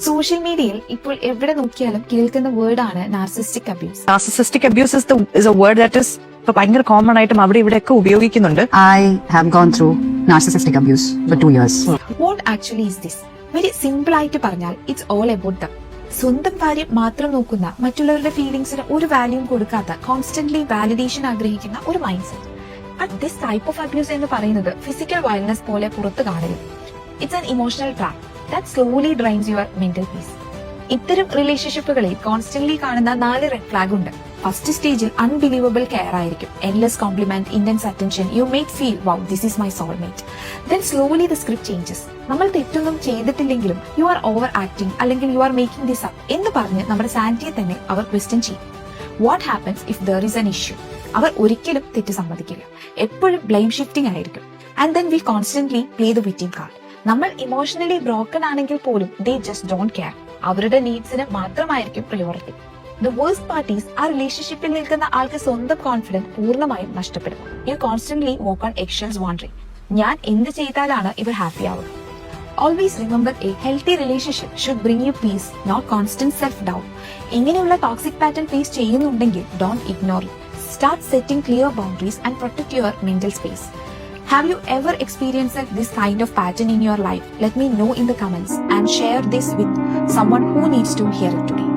Social മീഡിയയിൽ ഇപ്പോൾ എവിടെ നോക്കിയാലും കേൾക്കുന്ന വേർഡാണ് narcissistic abuse. Narcissistic abuse is a word that is ഭയങ്കര കോമൺ ആയിട്ടും അവിടെ ഇവിടെയൊക്കെ ഉപയോഗിക്കുന്നുണ്ട്. I have gone through narcissistic abuse for 2 years. What actually is this? Very simple ആയിട്ട് പറഞ്ഞാൽ ഇറ്റ്സ് ഓൾ അബൌട്ട് ദം. സ്വന്തം കാര്യം മാത്രം നോക്കുന്ന, മറ്റുള്ളവരുടെ ഫീലിംഗ്സിന് ഒരു വാല്യൂം കൊടുക്കാത്ത, കോൺസ്റ്റന്റ്ലി വാലിഡേഷൻ ആഗ്രഹിക്കുന്ന ഒരു mindset. But this type of abuse എന്ന് പറയുന്നത് ഫിസിക്കൽ വയലൻസ് പോലെ പുറത്ത് കാണില്ല. It's an emotional trap that slowly drains your mental peace. ഇത്തരം റിലേഷൻഷിപ്പുകളിൽ കോൺസ്റ്റന്റ്ലി കാണുന്ന 4 റെഡ് ഫ്ലാഗ് ഉണ്ട്. ഫസ്റ്റ് സ്റ്റേജിൽ അൺബിലീവബിൾ കെയർ ആയിരിക്കും. Endless compliment, intense attention, you make feel wow this is my soulmate. Then slowly the script changes. നമ്മൾ തെറ്റൊന്നും ചെയ്തിട്ടില്ലെങ്കിലും you are over acting അല്ലെങ്കിൽ you are making this up എന്ന് പറഞ്ഞ് നമ്മുടെ സാനിറ്റിയെ തന്നെ അവർ ക്വസ്റ്റ്യൻ ചെയ്യും. What happens if there is an issue? അവർ ഒരിക്കലും തെറ്റ് സമ്മതിക്കില്ല. എപ്പോഴും ബ്ലെയിം ഷിഫ്റ്റിംഗ് ആയിരിക്കും. And then we constantly play the victim card. നമ്മൾ ഇമോഷണലി ബ്രോക്കൺ ആണെങ്കിൽ പോലും ദേ ജസ്റ്റ് ഡോണ്ട് കെയർ. അവരുടെ നീഡ്സിന് മാത്രമായിരിക്കും പ്രയോറിറ്റി. ദ വേഴ്സ്റ്റ് പാർട്ടീസ്, ആ റിലേഷൻഷിപ്പിൽ നിൽക്കുന്ന ആൾക്ക് സ്വന്തം കോൺഫിഡൻസ് പൂർണ്ണമായും നഷ്ടപ്പെടും. You constantly walk on eggshells wondering. ഞാൻ എന്ത് ചെയ്താലാണ് ഇവർ ഹാപ്പി ആവുക? Always remember, a healthy relationship should bring you peace, not constant self doubt. ഇങ്ങനെയുള്ള ടോക്സിക് പാറ്റേൺ ഫേസ് ചെയ്യുന്നുണ്ടെങ്കിൽ don't ignore it. Start setting clear boundaries and protect your mental space. Have you ever experienced this kind of pattern in your life? Let me know in the comments and share this with someone who needs to hear it today.